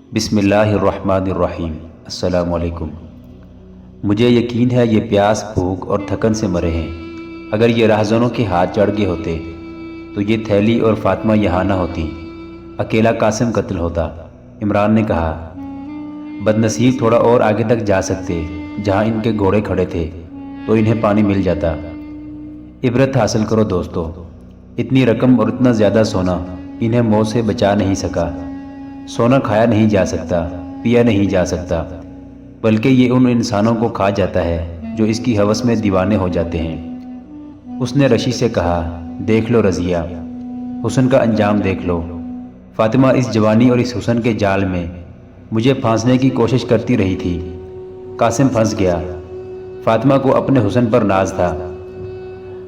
بسم اللہ الرحمن الرحیم۔ السلام علیکم۔ مجھے یقین ہے یہ پیاس، بھوک اور تھکن سے مرے ہیں۔ اگر یہ راہزنوں کے ہاتھ چڑھ گئے ہوتے تو یہ تھیلی اور فاطمہ یہاں نہ ہوتی، اکیلا قاسم قتل ہوتا۔ عمران نے کہا، بدنصیب تھوڑا اور آگے تک جا سکتے، جہاں ان کے گھوڑے کھڑے تھے تو انہیں پانی مل جاتا۔ عبرت حاصل کرو دوستو، اتنی رقم اور اتنا زیادہ سونا انہیں موت سے بچا نہیں سکا۔ سونا کھایا نہیں جا سکتا، پیا نہیں جا سکتا، بلکہ یہ ان انسانوں کو کھا جاتا ہے جو اس کی ہوس میں دیوانے ہو جاتے ہیں۔ اس نے رشی سے کہا، دیکھ لو رضیہ، حسن کا انجام دیکھ لو۔ فاطمہ اس جوانی اور اس حسن کے جال میں مجھے پھانسنے کی کوشش کرتی رہی تھی۔ قاسم پھنس گیا۔ فاطمہ کو اپنے حسن پر ناز تھا۔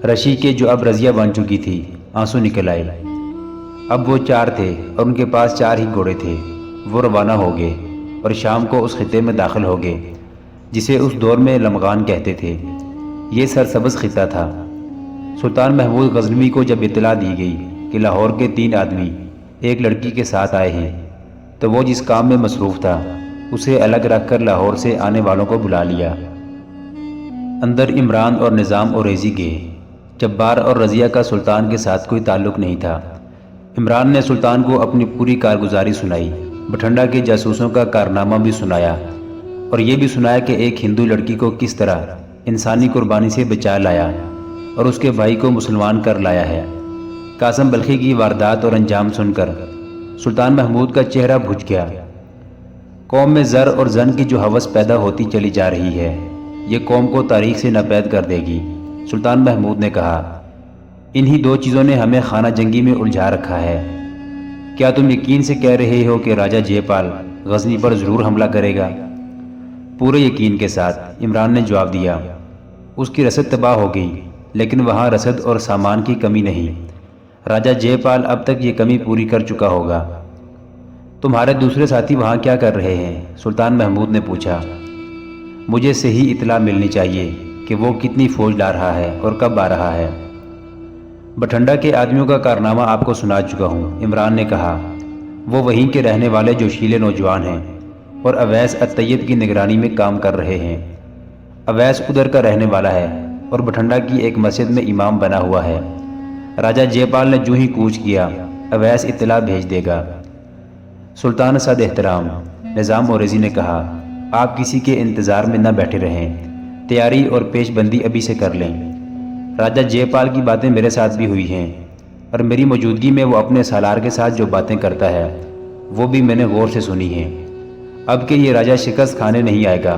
رشی کے جو اب رضیہ بن چکی تھی، آنسو نکل آئے۔ اب وہ 4 تھے اور ان کے پاس 4 ہی گھوڑے تھے۔ وہ روانہ ہو گئے اور شام کو اس خطے میں داخل ہو گئے جسے اس دور میں لمغان کہتے تھے۔ یہ سرسبز خطہ تھا۔ سلطان محمود غزنوی کو جب اطلاع دی گئی کہ لاہور کے 3 آدمی ایک لڑکی کے ساتھ آئے ہیں تو وہ جس کام میں مصروف تھا اسے الگ رکھ کر لاہور سے آنے والوں کو بلا لیا۔ اندر عمران اور نظام اوریزی گئے۔ جبار اور رضیہ کا سلطان کے ساتھ کوئی تعلق نہیں تھا۔ عمران نے سلطان کو اپنی پوری کارگزاری سنائی، بٹھنڈا کے جاسوسوں کا کارنامہ بھی سنایا اور یہ بھی سنایا کہ ایک ہندو لڑکی کو کس طرح انسانی قربانی سے بچا لایا اور اس کے بھائی کو مسلمان کر لایا ہے۔ قاسم بلخی کی واردات اور انجام سن کر سلطان محمود کا چہرہ بھج گیا۔ قوم میں زر اور زن کی جو ہوس پیدا ہوتی چلی جا رہی ہے، یہ قوم کو تاریخ سے ناپید کر دے گی۔ سلطان محمود نے کہا، انہی 2 چیزوں نے ہمیں خانہ جنگی میں الجھا رکھا ہے۔ کیا تم یقین سے کہہ رہے ہو کہ راجہ جے پال غزنی پر ضرور حملہ کرے گا؟ پورے یقین کے ساتھ، عمران نے جواب دیا۔ اس کی رسد تباہ ہو گئی، لیکن وہاں رسد اور سامان کی کمی نہیں۔ راجہ جے پال اب تک یہ کمی پوری کر چکا ہوگا۔ تمہارے دوسرے ساتھی وہاں کیا کر رہے ہیں؟ سلطان محمود نے پوچھا۔ مجھے صحیح اطلاع ملنی چاہیے کہ وہ کتنی فوج لا رہا ہے اور کب آ رہا ہے۔ بٹھنڈا کے آدمیوں کا کارنامہ آپ کو سنا چکا ہوں، عمران نے کہا۔ وہ وہیں کے رہنے والے جوشیلے نوجوان ہیں اور اویس الطیب کی نگرانی میں کام کر رہے ہیں۔ اویس ادھر کا رہنے والا ہے اور بٹھنڈا کی ایک مسجد میں امام بنا ہوا ہے۔ راجہ جے پال نے جو ہی کوچ کیا، اویس اطلاع بھیج دے گا۔ سلطان صد احترام، نظام اوریزی نے کہا، آپ کسی کے انتظار میں نہ بیٹھے رہیں، تیاری اور پیش بندی ابھی سے کر لیں۔ راجہ جے پال کی باتیں میرے ساتھ بھی ہوئی ہیں اور میری موجودگی میں وہ اپنے سالار کے ساتھ جو باتیں کرتا ہے وہ بھی میں نے غور سے سنی ہیں۔ اب کہ یہ راجہ شکست کھانے نہیں آئے گا،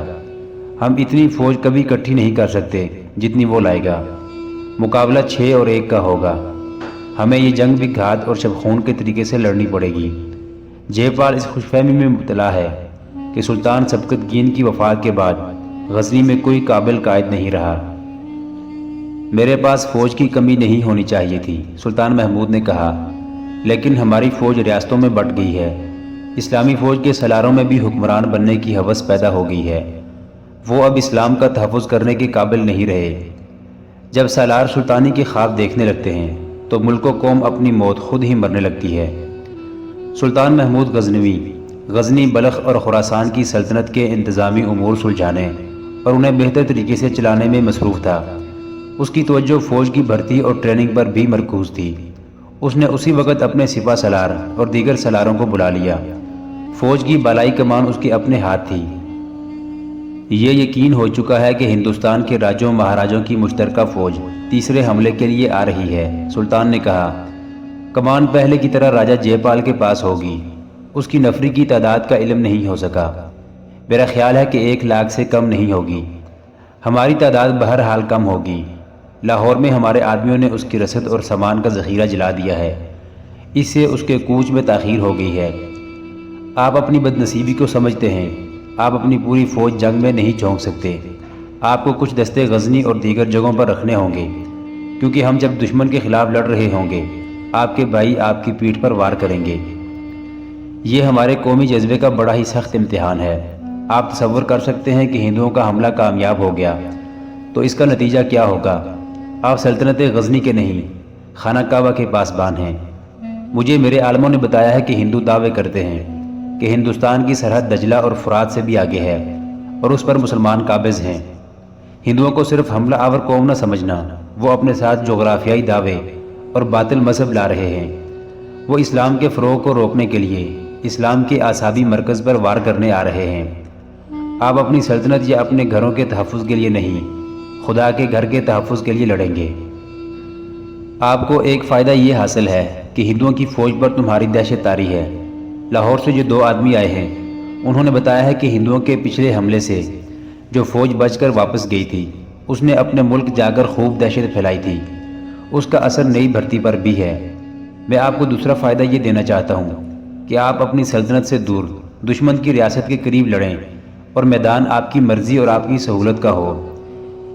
ہم اتنی فوج کبھی اکٹھی نہیں کر سکتے جتنی وہ لائے گا۔ مقابلہ 6 اور 1 کا ہوگا۔ ہمیں یہ جنگ بھی گھات اور شبخون کے طریقے سے لڑنی پڑے گی۔ جے پال اس خوش فہمی میں مبتلا ہے کہ سلطان سبکتگین کی وفات کے بعد غزنی میں کوئی قابل قائد نہیں رہا۔ میرے پاس فوج کی کمی نہیں ہونی چاہیے تھی، سلطان محمود نے کہا، لیکن ہماری فوج ریاستوں میں بٹ گئی ہے۔ اسلامی فوج کے سالاروں میں بھی حکمران بننے کی ہوس پیدا ہو گئی ہے۔ وہ اب اسلام کا تحفظ کرنے کے قابل نہیں رہے۔ جب سالار سلطانی کے خواب دیکھنے لگتے ہیں تو ملک و قوم اپنی موت خود ہی مرنے لگتی ہے۔ سلطان محمود غزنوی غزنی، بلخ اور خراسان کی سلطنت کے انتظامی امور سلجھانے اور انہیں بہتر طریقے سے چلانے میں مصروف تھا۔ اس کی توجہ فوج کی بھرتی اور ٹریننگ پر بھی مرکوز تھی۔ اس نے اسی وقت اپنے سپہ سالار اور دیگر سالاروں کو بلا لیا۔ فوج کی بالائی کمان اس کے اپنے ہاتھ تھی۔ یہ یقین ہو چکا ہے کہ ہندوستان کے راجوں مہاراجوں کی مشترکہ فوج تیسرے حملے کے لیے آ رہی ہے، سلطان نے کہا۔ کمان پہلے کی طرح راجہ جے پال کے پاس ہوگی۔ اس کی نفری کی تعداد کا علم نہیں ہو سکا۔ میرا خیال ہے کہ 1 لاکھ سے کم نہیں ہوگی۔ ہماری تعداد بہرحال کم ہوگی۔ لاہور میں ہمارے آدمیوں نے اس کی رسد اور سامان کا ذخیرہ جلا دیا ہے۔ اس سے اس کے کوچ میں تاخیر ہو گئی ہے۔ آپ اپنی بدنصیبی کو سمجھتے ہیں۔ آپ اپنی پوری فوج جنگ میں نہیں جھونک سکتے۔ آپ کو کچھ دستے غزنی اور دیگر جگہوں پر رکھنے ہوں گے، کیونکہ ہم جب دشمن کے خلاف لڑ رہے ہوں گے، آپ کے بھائی آپ کی پیٹھ پر وار کریں گے۔ یہ ہمارے قومی جذبے کا بڑا ہی سخت امتحان ہے۔ آپ تصور کر سکتے ہیں کہ ہندوؤں کا حملہ کامیاب ہو گیا تو اس کا نتیجہ کیا ہوگا۔ آپ سلطنت غزنی کے نہیں، خانہ کعبہ کے پاسبان ہیں۔ مجھے میرے عالموں نے بتایا ہے کہ ہندو دعوے کرتے ہیں کہ ہندوستان کی سرحد دجلہ اور فرات سے بھی آگے ہے اور اس پر مسلمان قابض ہیں۔ ہندوؤں کو صرف حملہ آور قوم نہ سمجھنا، وہ اپنے ساتھ جغرافیائی دعوے اور باطل مذہب لا رہے ہیں۔ وہ اسلام کے فروغ کو روکنے کے لیے اسلام کے اعصابی مرکز پر وار کرنے آ رہے ہیں۔ آپ اپنی سلطنت یا اپنے گھروں کے تحفظ کے لیے نہیں، خدا کے گھر کے تحفظ کے لیے لڑیں گے۔ آپ کو ایک فائدہ یہ حاصل ہے کہ ہندوؤں کی فوج پر تمہاری دہشت طاری ہے۔ لاہور سے جو 2 آدمی آئے ہیں انہوں نے بتایا ہے کہ ہندوؤں کے پچھلے حملے سے جو فوج بچ کر واپس گئی تھی اس نے اپنے ملک جا کر خوب دہشت پھیلائی تھی۔ اس کا اثر نئی بھرتی پر بھی ہے۔ میں آپ کو دوسرا فائدہ یہ دینا چاہتا ہوں کہ آپ اپنی سلطنت سے دور دشمن کی ریاست کے قریب لڑیں اور میدان آپ کی مرضی اور آپ کی سہولت کا ہو۔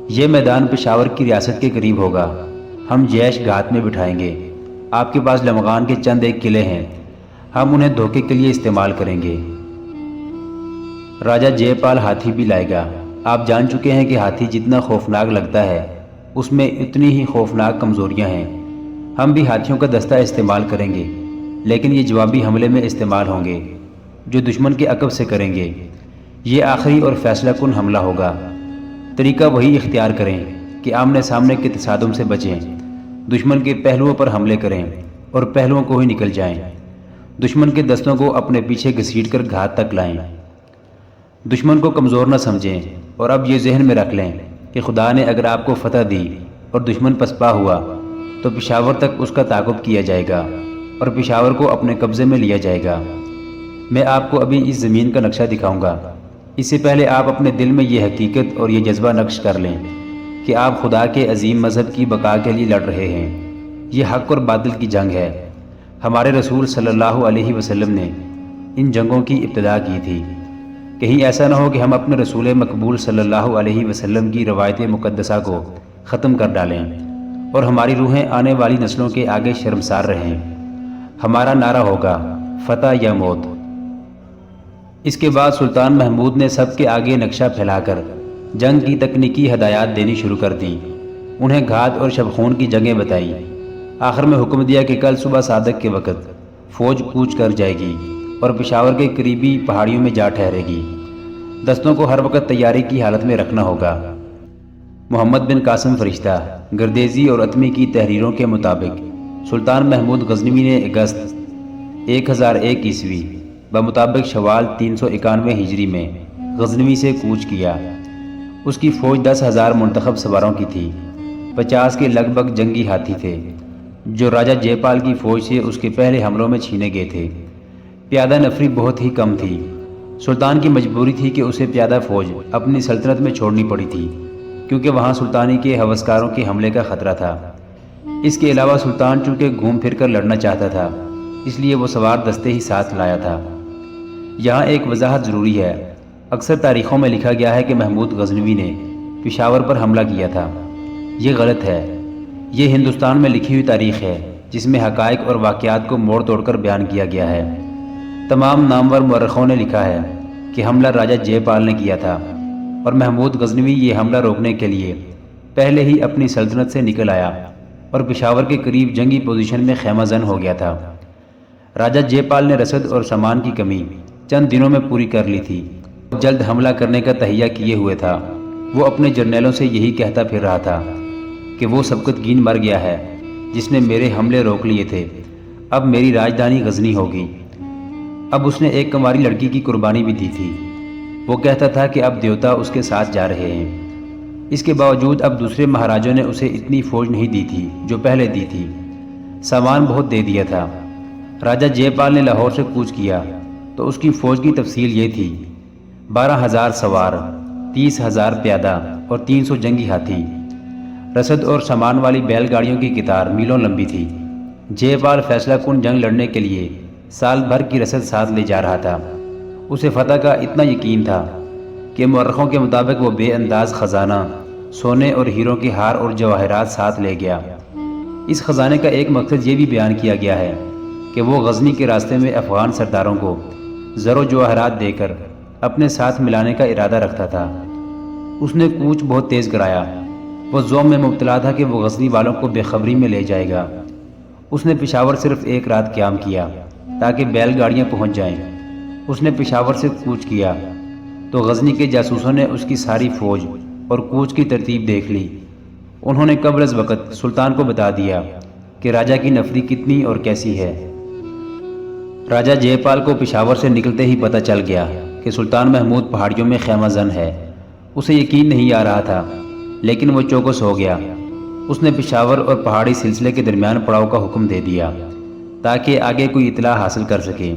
یہ میدان پشاور کی ریاست کے قریب ہوگا۔ ہم جیش گھات میں بٹھائیں گے۔ آپ کے پاس لمغان کے چند ایک قلعے ہیں، ہم انہیں دھوکے کے لیے استعمال کریں گے۔ راجہ جے پال ہاتھی بھی لائے گا۔ آپ جان چکے ہیں کہ ہاتھی جتنا خوفناک لگتا ہے اس میں اتنی ہی خوفناک کمزوریاں ہیں۔ ہم بھی ہاتھیوں کا دستہ استعمال کریں گے، لیکن یہ جوابی حملے میں استعمال ہوں گے جو دشمن کے عقب سے کریں گے۔ یہ آخری اور فیصلہ کن حملہ ہوگا۔ طریقہ وہی اختیار کریں کہ آمنے سامنے کے تصادم سے بچیں، دشمن کے پہلوؤں پر حملے کریں اور پہلوؤں کو ہی نکل جائیں۔ دشمن کے دستوں کو اپنے پیچھے گھسیٹ کر گھات تک لائیں۔ دشمن کو کمزور نہ سمجھیں اور اب یہ ذہن میں رکھ لیں کہ خدا نے اگر آپ کو فتح دی اور دشمن پسپا ہوا تو پشاور تک اس کا تعاقب کیا جائے گا اور پشاور کو اپنے قبضے میں لیا جائے گا۔ میں آپ کو ابھی اس زمین کا نقشہ دکھاؤں گا۔ اس سے پہلے آپ اپنے دل میں یہ حقیقت اور یہ جذبہ نقش کر لیں کہ آپ خدا کے عظیم مذہب کی بقا کے لیے لڑ رہے ہیں۔ یہ حق اور باطل کی جنگ ہے۔ ہمارے رسول صلی اللہ علیہ وسلم نے ان جنگوں کی ابتدا کی تھی۔ کہیں ایسا نہ ہو کہ ہم اپنے رسول مقبول صلی اللہ علیہ وسلم کی روایت مقدسہ کو ختم کر ڈالیں اور ہماری روحیں آنے والی نسلوں کے آگے شرمسار رہیں۔ ہمارا نعرہ ہوگا فتح یا موت۔ اس کے بعد سلطان محمود نے سب کے آگے نقشہ پھیلا کر جنگ کی تکنیکی ہدایات دینی شروع کر دیں۔ انہیں گھات اور شبخون کی جنگیں بتائیں۔ آخر میں حکم دیا کہ کل صبح صادق کے وقت فوج کوچ کر جائے گی اور پشاور کے قریبی پہاڑیوں میں جا ٹھہرے گی۔ دستوں کو ہر وقت تیاری کی حالت میں رکھنا ہوگا۔ محمد بن قاسم فرشتہ گردیزی اور عتمی کی تحریروں کے مطابق سلطان محمود غزنوی نے اگست 1001 عیسوی بمطابق شوال 391 ہجری میں غزنوی سے کوچ کیا۔ اس کی فوج 10,000 منتخب سواروں کی تھی۔ 50 کے لگ بھگ جنگی ہاتھی تھے جو راجہ جے پال کی فوج سے اس کے پہلے حملوں میں چھینے گئے تھے۔ پیادہ نفری بہت ہی کم تھی۔ سلطان کی مجبوری تھی کہ اسے پیادہ فوج اپنی سلطنت میں چھوڑنی پڑی تھی کیونکہ وہاں سلطانی کے ہوسکاروں کے حملے کا خطرہ تھا۔ اس کے علاوہ سلطان چونکہ گھوم پھر کر لڑنا چاہتا تھا اس لیے وہ سوار دستے ہی ساتھ لایا تھا۔ یہاں ایک وضاحت ضروری ہے۔ اکثر تاریخوں میں لکھا گیا ہے کہ محمود غزنوی نے پشاور پر حملہ کیا تھا۔ یہ غلط ہے۔ یہ ہندوستان میں لکھی ہوئی تاریخ ہے جس میں حقائق اور واقعات کو موڑ توڑ کر بیان کیا گیا ہے۔ تمام نامور مورخوں نے لکھا ہے کہ حملہ راجہ جے پال نے کیا تھا اور محمود غزنوی یہ حملہ روکنے کے لیے پہلے ہی اپنی سلطنت سے نکل آیا اور پشاور کے قریب جنگی پوزیشن میں خیمہ زن ہو گیا تھا۔ راجہ جے پال نے رسد اور سامان کی کمی چند دنوں میں پوری کر لی تھی۔ جلد حملہ کرنے کا تہیہ کیے ہوئے تھا۔ وہ اپنے جرنیلوں سے یہی کہتا پھر رہا تھا کہ وہ سبکتگین مر گیا ہے جس نے میرے حملے روک لیے تھے، اب میری راجدھانی غزنی ہوگی۔ اب اس نے ایک کنواری لڑکی کی قربانی بھی دی تھی۔ وہ کہتا تھا کہ اب دیوتا اس کے ساتھ جا رہے ہیں۔ اس کے باوجود اب دوسرے مہاراجوں نے اسے اتنی فوج نہیں دی تھی جو پہلے دی تھی۔ سامان بہت دے دیا تھا۔ راجہ جے پال نے لاہور سے کوچ کیا تو اس کی فوج کی تفصیل یہ تھی: 12,000 سوار، 30,000 پیادہ اور 300 جنگی ہاتھی۔ رسد اور سامان والی بیل گاڑیوں کی قطار میلوں لمبی تھی۔ جے پال فیصلہ کن جنگ لڑنے کے لیے سال بھر کی رسد ساتھ لے جا رہا تھا۔ اسے فتح کا اتنا یقین تھا کہ مورخوں کے مطابق وہ بے انداز خزانہ، سونے اور ہیروں کے ہار اور جواہرات ساتھ لے گیا۔ اس خزانے کا ایک مقصد یہ بھی بیان کیا گیا ہے کہ وہ غزنی کے راستے میں افغان سرداروں کو زر و جواہرات دے کر اپنے ساتھ ملانے کا ارادہ رکھتا تھا۔ اس نے کوچ بہت تیز کرایا۔ وہ زوم میں مبتلا تھا کہ وہ غزنی والوں کو بے خبری میں لے جائے گا۔ اس نے پشاور صرف ایک رات قیام کیا تاکہ بیل گاڑیاں پہنچ جائیں۔ اس نے پشاور سے کوچ کیا تو غزنی کے جاسوسوں نے اس کی ساری فوج اور کوچ کی ترتیب دیکھ لی۔ انہوں نے قبل از وقت سلطان کو بتا دیا کہ راجہ کی نفری کتنی اور کیسی ہے۔ راجہ جے پال کو پشاور سے نکلتے ہی پتہ چل گیا کہ سلطان محمود پہاڑیوں میں خیمہ زن ہے۔ اسے یقین نہیں آ رہا تھا، لیکن وہ چوکس ہو گیا۔ اس نے پشاور اور پہاڑی سلسلے کے درمیان پڑاؤ کا حکم دے دیا تاکہ آگے کوئی اطلاع حاصل کر سکے۔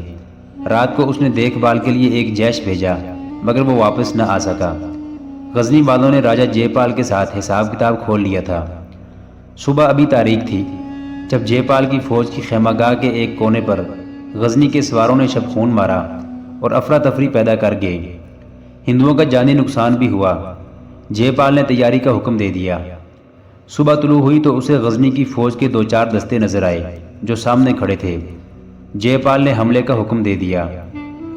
رات کو اس نے دیکھ بھال کے لیے ایک جیش بھیجا، مگر وہ واپس نہ آ سکا۔ غزنی والوں نے راجہ جے پال کے ساتھ حساب کتاب کھول لیا تھا۔ صبح ابھی تاریک تھی جب جے پال کی فوج کی خیمہ گاہ کے ایک کونے پر غزنی کے سواروں نے شب خون مارا اور افراتفری پیدا کر گئے۔ ہندوؤں کا جانی نقصان بھی ہوا۔ جے پال نے تیاری کا حکم دے دیا۔ صبح طلوع ہوئی تو اسے غزنی کی فوج کے 2-4 دستے نظر آئے جو سامنے کھڑے تھے۔ جے پال نے حملے کا حکم دے دیا۔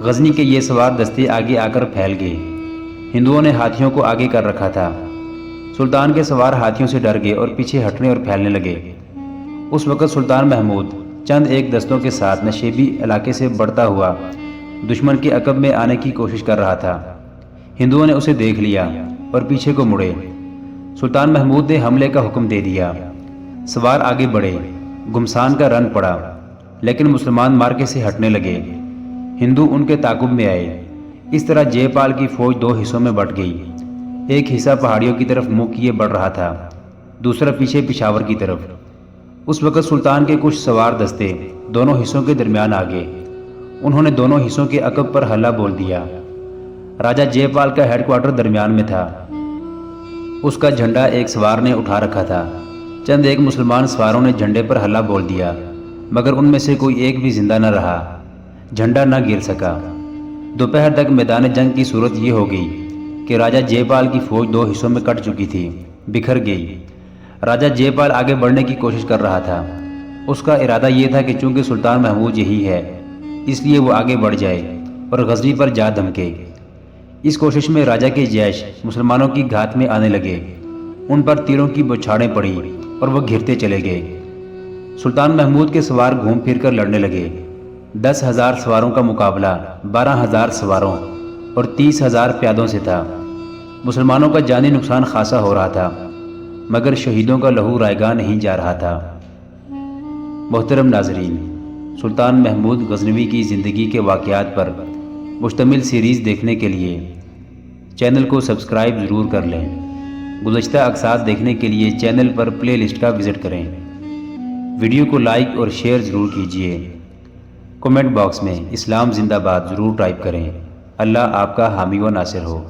غزنی کے یہ سوار دستے آگے آ کر پھیل گئے۔ ہندوؤں نے ہاتھیوں کو آگے کر رکھا تھا۔ سلطان کے سوار ہاتھیوں سے ڈر گئے اور پیچھے ہٹنے اور پھیلنے لگے۔ اس وقت سلطان محمود چند ایک دستوں کے ساتھ نشیبی علاقے سے بڑھتا ہوا دشمن کے عقب میں آنے کی کوشش کر رہا تھا۔ ہندوؤں نے اسے دیکھ لیا اور پیچھے کو مڑے۔ سلطان محمود نے حملے کا حکم دے دیا۔ سوار آگے بڑھے، گھمسان کا رن پڑا، لیکن مسلمان مارکے سے ہٹنے لگے۔ ہندو ان کے تعاقب میں آئے۔ اس طرح جے پال کی فوج 2 حصوں میں بٹ گئی۔ ایک حصہ پہاڑیوں کی طرف منہ کیے بڑھ رہا تھا، دوسرا پیچھے پشاور کی طرف۔ اس وقت سلطان کے کچھ سوار دستے دونوں حصوں کے درمیان آ گئے۔ انہوں نے دونوں حصوں کے عقب پر حلہ بول دیا۔ راجہ جے پال کا ہیڈ کوارٹر درمیان میں تھا۔ اس کا جھنڈا ایک سوار نے اٹھا رکھا تھا۔ چند ایک مسلمان سواروں نے جھنڈے پر حلہ بول دیا، مگر ان میں سے کوئی ایک بھی زندہ نہ رہا۔ جھنڈا نہ گر سکا۔ دوپہر تک میدان جنگ کی صورت یہ ہو گئی کہ راجہ جے پال کی فوج 2 حصوں میں کٹ چکی تھی، بکھر گئی۔ راجہ جے پال آگے بڑھنے کی کوشش کر رہا تھا۔ اس کا ارادہ یہ تھا کہ چونکہ سلطان محمود یہی ہے، اس لیے وہ آگے بڑھ جائے اور غزنی پر جا دھمکے۔ اس کوشش میں راجہ کے جیش مسلمانوں کی گھات میں آنے لگے۔ ان پر تیروں کی بوچھاڑیں پڑیں اور وہ گھرتے چلے گئے۔ سلطان محمود کے سوار گھوم پھر کر لڑنے لگے۔ 10,000 سواروں کا مقابلہ 12,000 سواروں اور 30,000 پیادوں سے تھا۔ مسلمانوں کا جانی نقصان خاصا ہو رہا تھا، مگر شہیدوں کا لہو رائیگاں نہیں جا رہا تھا۔ محترم ناظرین، سلطان محمود غزنوی کی زندگی کے واقعات پر مشتمل سیریز دیکھنے کے لیے چینل کو سبسکرائب ضرور کر لیں۔ گزشتہ اقساط دیکھنے کے لیے چینل پر پلے لسٹ کا وزٹ کریں۔ ویڈیو کو لائک اور شیئر ضرور کیجیے۔ کمنٹ باکس میں اسلام زندہ باد ضرور ٹائپ کریں۔ اللہ آپ کا حامی و ناصر ہو۔